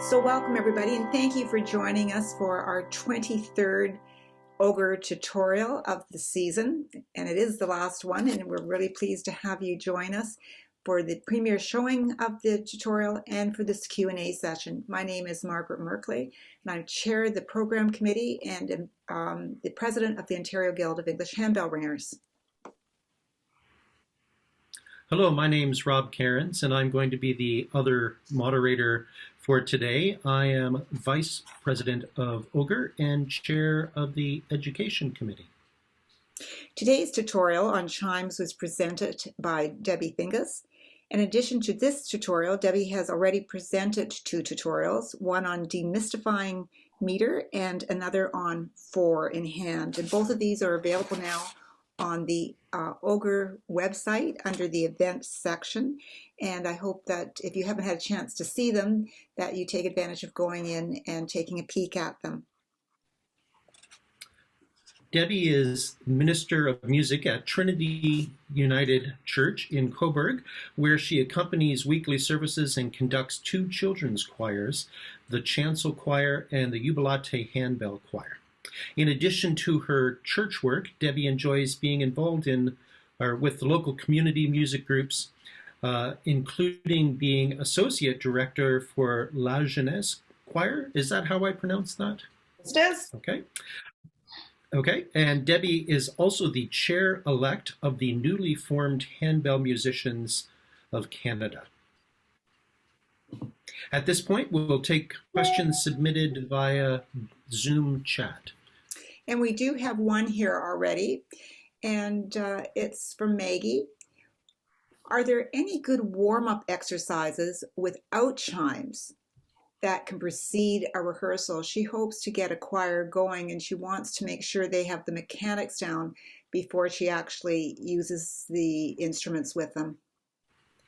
So welcome everybody, and thank you for joining us for our 23rd Ogre tutorial of the season. And it is the last one, and we're really pleased to have you join us for the premiere showing of the tutorial and for this Q&A session. My name is Margaret Merkley, and I'm chair of the program committee and the president of the Ontario Guild of English Handbell Ringers. Hello, my name's Rob Cairns, and I'm going to be the other moderator for today. I am Vice President of Ogre and Chair of the Education Committee. Today's tutorial on chimes was presented by Debbie Fingas. In addition to this tutorial, Debbie has already presented two tutorials, one on demystifying meter and another on four in hand. And both of these are available now on the Ogre website under the events section, and I hope that if you haven't had a chance to see them, that you take advantage of going in and taking a peek at them. Debbie is Minister of Music at Trinity United Church in Cobourg, where she accompanies weekly services and conducts two children's choirs, the Chancel Choir and the Jubilate Handbell Choir. In addition to her church work, Debbie enjoys being involved with the local community music groups, including being Associate Director for La Jeunesse Choir. Is that how I pronounce that? It is. Okay. Okay, and Debbie is also the chair-elect of the newly formed Handbell Musicians of Canada. At this point, we'll take questions submitted via Zoom chat. And we do have one here already, and it's from Maggie. Are there any good warm-up exercises without chimes that can precede a rehearsal? She hopes to get a choir going, and she wants to make sure they have the mechanics down before she actually uses the instruments with them.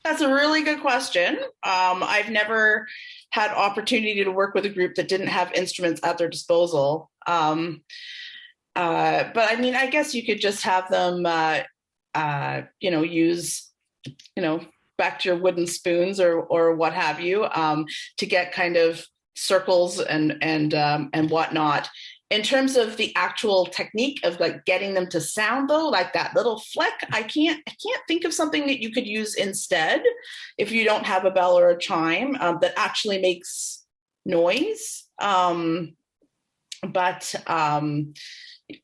That's a really good question. I've never had opportunity to work with a group that didn't have instruments at their disposal. But I mean, I guess you could just have them, use, back to your wooden spoons or what have you, to get kind of circles and whatnot. In terms of the actual technique of like getting them to sound though, like that little flick, I can't think of something that you could use instead if you don't have a bell or a chime that actually makes noise.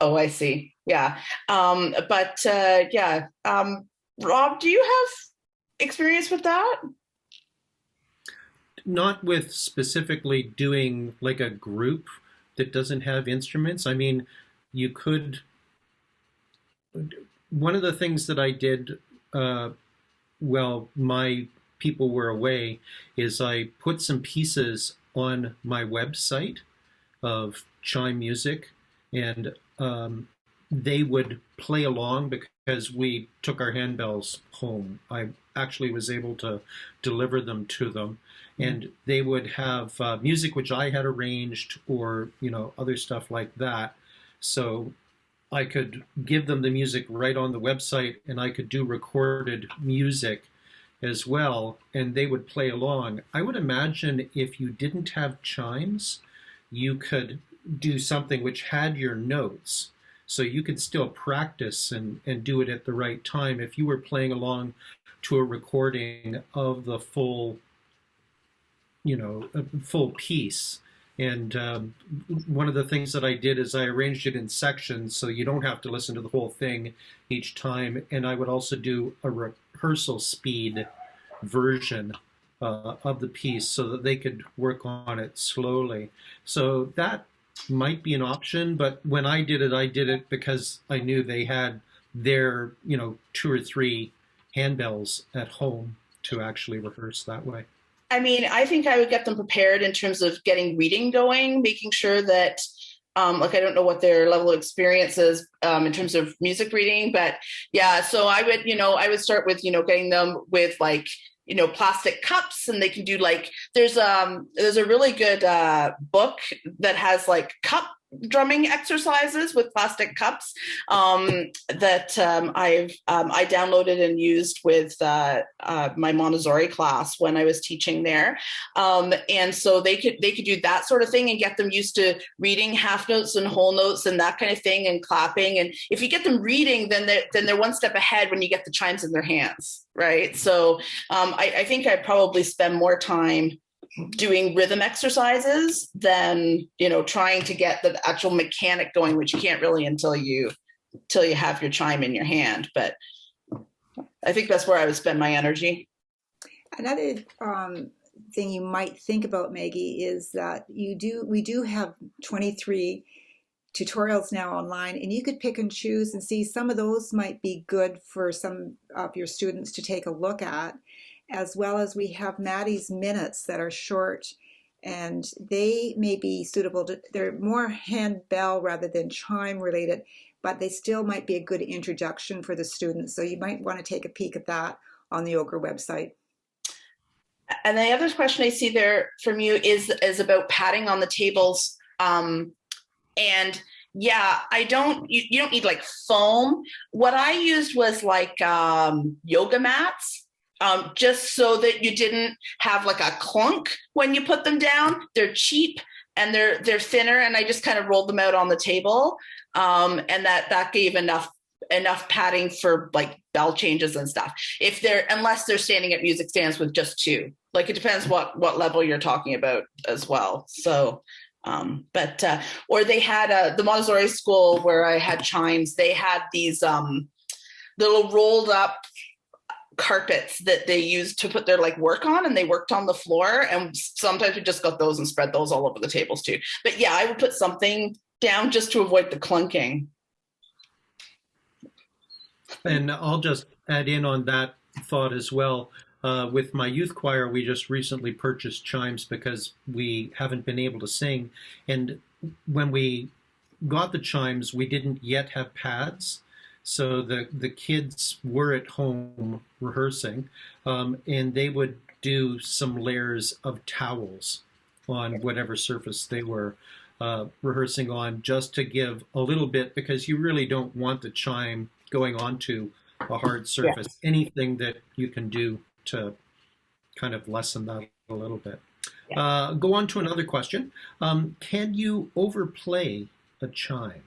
Oh, I see. Yeah. Rob, do you have experience with that? Not with specifically doing like a group that doesn't have instruments. I mean, you could. One of the things that I did while my people were away is I put some pieces on my website of chime music, and they would play along because we took our handbells home. I actually was able to deliver them to them, and they would have music which I had arranged or, other stuff like that. So I could give them the music right on the website, and I could do recorded music as well, and they would play along. I would imagine if you didn't have chimes, you could do something which had your notes, so you could still practice and do it at the right time if you were playing along to a recording of the full piece. And one of the things that I did is I arranged it in sections so you don't have to listen to the whole thing each time, and I would also do a rehearsal speed version of the piece so that they could work on it slowly. So that might be an option, but when I did it because I knew they had their, 2 or 3 handbells at home to actually rehearse that way. I mean, I think I would get them prepared in terms of getting reading going, making sure that, I don't know what their level of experience is in terms of music reading, but yeah, so I would start with, getting them with like, plastic cups, and they can do like, there's a really good book that has like cup drumming exercises with plastic cups that I downloaded and used with my Montessori class when I was teaching there, and so they could do that sort of thing and get them used to reading half notes and whole notes and that kind of thing, and clapping. And if you get them reading, then they're one step ahead when you get the chimes in their hands, right? So I think I probably spend more time doing rhythm exercises than, trying to get the actual mechanic going, which you can't really until you have your chime in your hand. But I think that's where I would spend my energy. Another thing you might think about, Maggie, is that we do have 23 tutorials now online, and you could pick and choose and see some of those might be good for some of your students to take a look at, as well as we have Maddie's minutes that are short, and they may be suitable they're more handbell rather than chime related, but they still might be a good introduction for the students. So you might want to take a peek at that on the Ogre website. And the other question I see there from you is about padding on the tables. And yeah, you don't need like foam. What I used was like yoga mats. Just so that you didn't have like a clunk when you put them down. They're cheap and they're thinner, and I just kind of rolled them out on the table, and that gave enough padding for like bell changes and stuff. Unless they're standing at music stands with just two, like it depends what level you're talking about as well. So, or they had the Montessori school where I had chimes. They had these little rolled up carpets that they used to put their like work on, and they worked on the floor, and sometimes we just got those and spread those all over the tables too. But yeah, I would put something down just to avoid the clunking. And I'll just add in on that thought as well. With my youth choir, we just recently purchased chimes because we haven't been able to sing, and when we got the chimes, we didn't yet have pads. So the kids were at home rehearsing, and they would do some layers of towels on whatever surface they were rehearsing on, just to give a little bit, because you really don't want the chime going onto a hard surface. Yeah. Anything that you can do to kind of lessen that a little bit. Yeah. Go on to another question. Can you overplay a chime?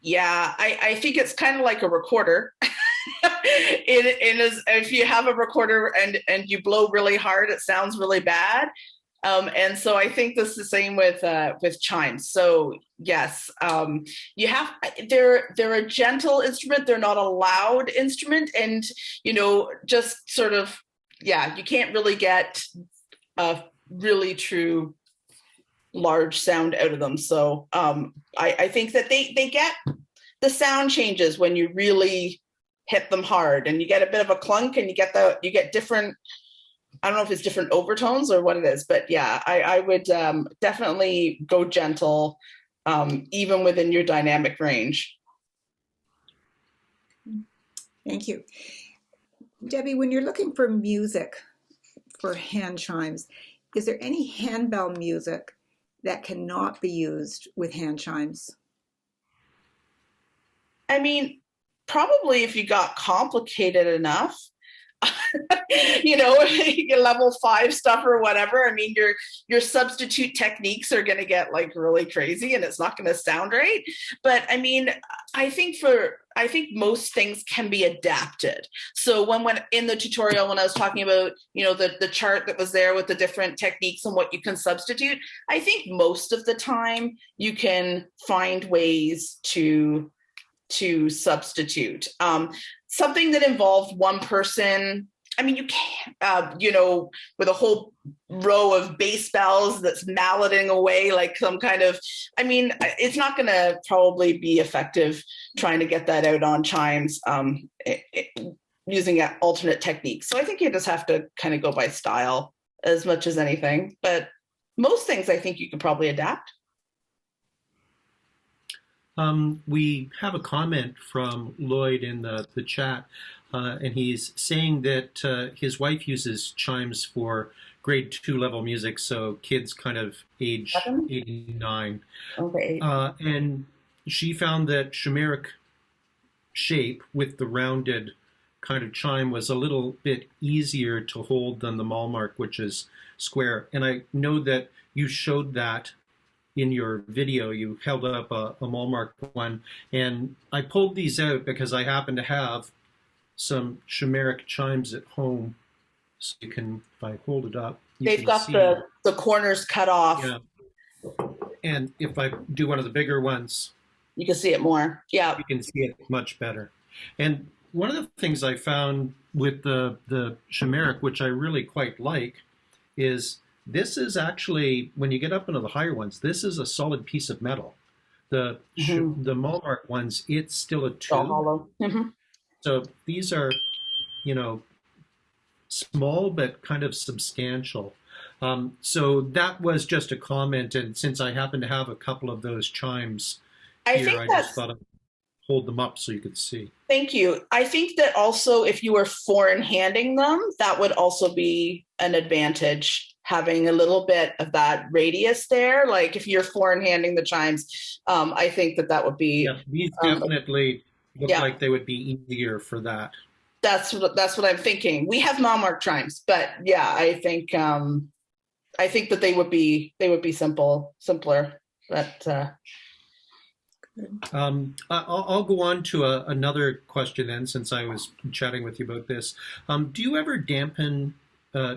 Yeah, I think it's kind of like a recorder. If you have a recorder and you blow really hard, it sounds really bad. And so I think this is the same with chimes. So yes, they're a gentle instrument. They're not a loud instrument, and just sort of, yeah, you can't really get a really true large sound out of them. So I think that they get the sound changes when you really hit them hard, and you get a bit of a clunk, and you get different, I don't know if it's different overtones or what it is, but yeah, I would definitely go gentle, even within your dynamic range. Thank you. Debbie, when you're looking for music for hand chimes, is there any handbell music that cannot be used with hand chimes? I mean, probably if you got complicated enough, your level 5 stuff or whatever. I mean, your substitute techniques are going to get like really crazy, and it's not going to sound right. But I mean, I think most things can be adapted. So when in the tutorial, when I was talking about, the chart that was there with the different techniques and what you can substitute, I think most of the time you can find ways to substitute. Something that involved one person, I mean, you can't, with a whole row of bass bells that's malleting away like some kind of, I mean, it's not going to probably be effective trying to get that out on chimes using alternate techniques. So I think you just have to kind of go by style as much as anything. But most things I think you can probably adapt. We have a comment from Lloyd in the chat, and he's saying that his wife uses chimes for grade 2 level music, so kids kind of age 8 9. Okay. And she found that Chameric shape with the rounded kind of chime was a little bit easier to hold than the Malmark, which is square. And I know that you showed that in your video. You held up a Malmark one, and I pulled these out because I happen to have some Chameric chimes at home. So you can, if I hold it up, they've got see the corners cut off. Yeah. And if I do one of the bigger ones, you can see it more. Yeah. You can see it much better. And one of the things I found with the Chameric, which I really quite like, is this is actually, when you get up into the higher ones, this is a solid piece of metal. The Malmark ones, it's still a tube. Hollow. So these are, small but kind of substantial. So that was just a comment, and since I happen to have a couple of those chimes I just thought I'd hold them up so you could see. Thank you. I think that also if you were foreign handing them, that would also be an advantage, having a little bit of that radius there. Like if you're foreign handing the chimes, I think that would be... Yeah, these definitely look like they would be easier for that. That's what I'm thinking. We have Malmark chimes, but yeah, I think that they would be simpler. But I'll go on to another question then, since I was chatting with you about this. Do you ever dampen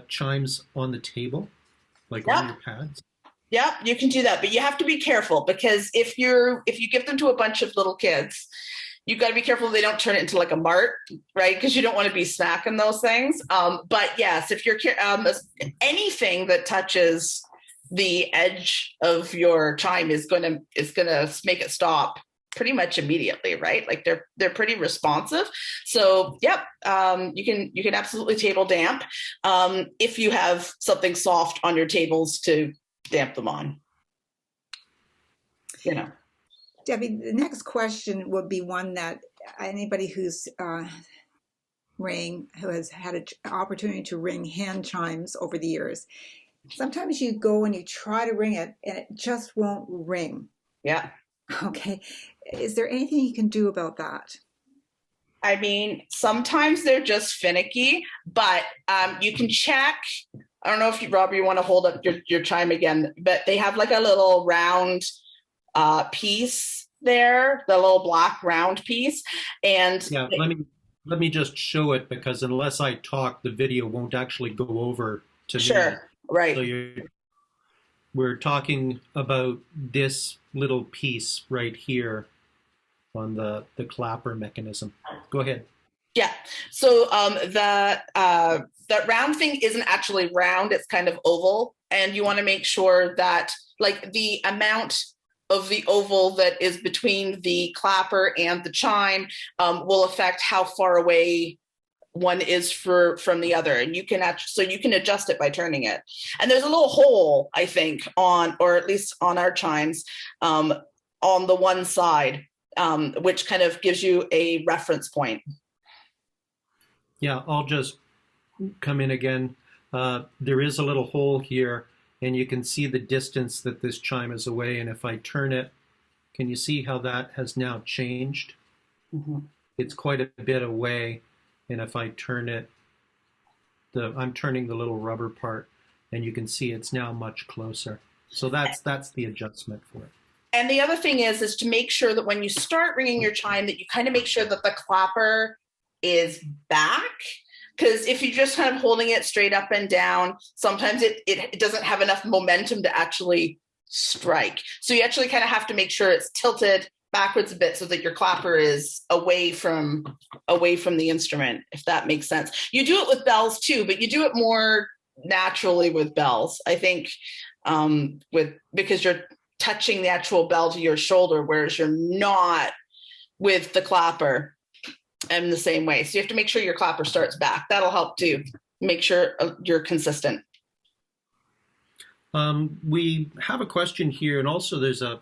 chimes on the table, like on your pads? Yeah, you can do that, but you have to be careful, because if you give them to a bunch of little kids, you've got to be careful they don't turn it into like a mart, right? Because you don't want to be smacking those things. But yes, if you're anything that touches the edge of your chime is gonna make it stop pretty much immediately, right? Like they're pretty responsive. So yep, you can absolutely table damp if you have something soft on your tables to damp them on. Debbie, the next question would be one that anybody who's who has had an opportunity to ring hand chimes over the years. Sometimes you go and you try to ring it and it just won't ring. Yeah. Okay. Is there anything you can do about that? I mean, sometimes they're just finicky, but you can check. I don't know if Rob, you want to hold up your chime again, but they have like a little round piece there, the little black round piece. And yeah, let me just show it, because unless I talk, the video won't actually go over to me. Sure. Right. So we're talking about this little piece right here on the clapper mechanism. Go ahead. Yeah. So that round thing isn't actually round. It's kind of oval. And you want to make sure that like the amount of the oval that is between the clapper and the chime will affect how far away one is from the other, and you can adjust it by turning it. And there's a little hole, I think, or at least on our chimes, on the one side, which kind of gives you a reference point. Yeah, I'll just come in again. There is a little hole here, and you can see the distance that this chime is away. And if I turn it, can you see how that has now changed? Mm-hmm. It's quite a bit away. And if I turn it, I'm turning the little rubber part, and you can see it's now much closer. So that's the adjustment for it. And the other thing is to make sure that when you start ringing your chime, that you kind of make sure that the clapper is back. Because if you're just kind of holding it straight up and down, sometimes it doesn't have enough momentum to actually strike. So you actually kind of have to make sure it's tilted backwards a bit so that your clapper is away from the instrument, if that makes sense. You do it with bells too, but you do it more naturally with bells, I think, because you're touching the actual bell to your shoulder, whereas you're not with the clapper in the same way. So you have to make sure your clapper starts back. That'll help too. Make sure you're consistent. We have a question here, and also there's a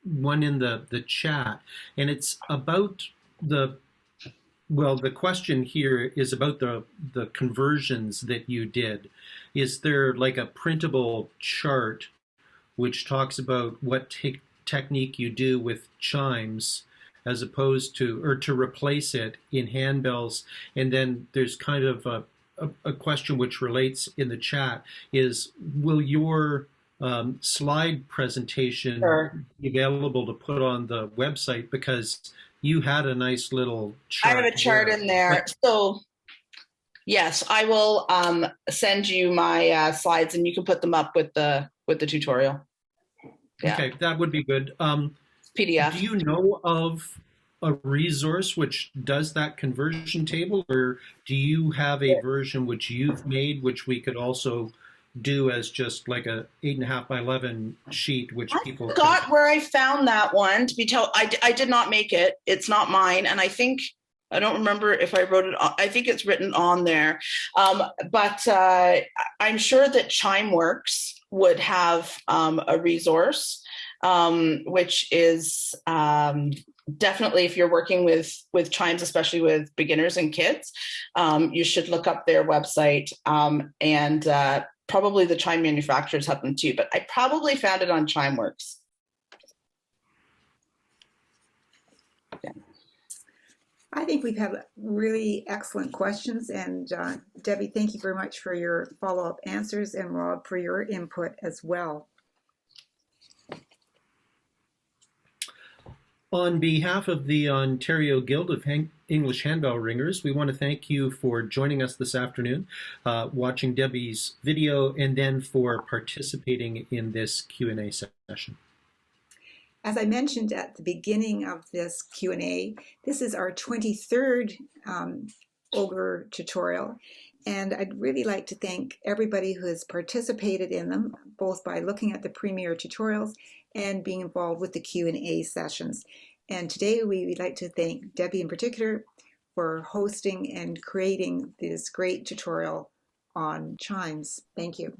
one in the chat, and it's about Well, the question here is about the conversions that you did. Is there like a printable chart which talks about what technique you do with chimes as opposed to, or to replace it in handbells? And then there's kind of a question which relates in the chat is, will your slide presentation Sure. be available to put on the website? Because you had a nice little I have a chart chart there. in there. But So yes, I will send you my slides, and you can put them up with the tutorial. Yeah, okay, that would be good. Do PDF. you know of a resource which does that conversion table, or do you have a version which you've made, which we could also do as just like a 8.5 by 11 sheet, which I people could? forgot where I found that one. To be told, I did not make it. It's not mine, and I think I don't remember if I wrote it. I think it's written on there, but I'm sure that Chimeworks would have a resource, which is definitely, if you're working with chimes, especially with beginners and kids, you should look up their website, and probably the chime manufacturers have them too, but I probably found it on Chimeworks. Yeah. I think we've had really excellent questions, and Debbie, thank you very much for your follow-up answers, and Rob for your input as well. On behalf of the Ontario Guild of English Handbell Ringers, we want to thank you for joining us this afternoon, watching Debbie's video, and then for participating in this Q&A session. As I mentioned at the beginning of this Q&A, this is our 23rd Ogre tutorial, and I'd really like to thank everybody who has participated in them, both by looking at the premier tutorials and being involved with the Q&A sessions. And today we'd like to thank Debbie in particular for hosting and creating this great tutorial on chimes. Thank you.